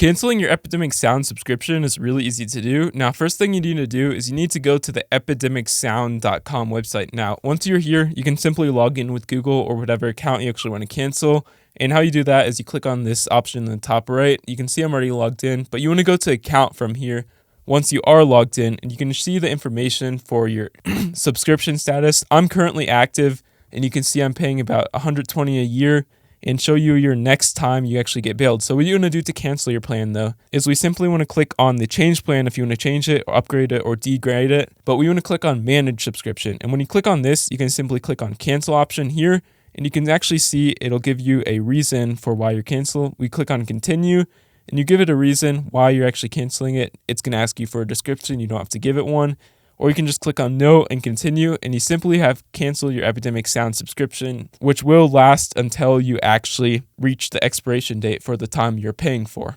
Canceling your Epidemic Sound subscription is really easy to do. Now, first thing you need to do is you need to go to the epidemicsound.com website. Now, once you're here, you can simply log in with Google or whatever account you actually want to cancel. And how you do that is you click on this option in the top right. You can see I'm already logged in, but you want to go to account from here. Once you are logged in, and you can see the information for your subscription status. I'm currently active, and you can see I'm paying about $120 a year, and show you your next time you actually get billed. So what you want to do to cancel your plan though is we simply want to click on the change plan if you want to change it or upgrade it or degrade it, but we want to click on manage subscription. And when you click on this, you can simply click on cancel option here, and you can actually see it'll give you a reason for why you're cancel. We click on continue, and you give it a reason why you're actually canceling it. It's going to ask you for a description. You don't have to give it one. Or you can just click on no and continue, and you simply have canceled your Epidemic Sound subscription, which will last until you actually reach the expiration date for the time you're paying for.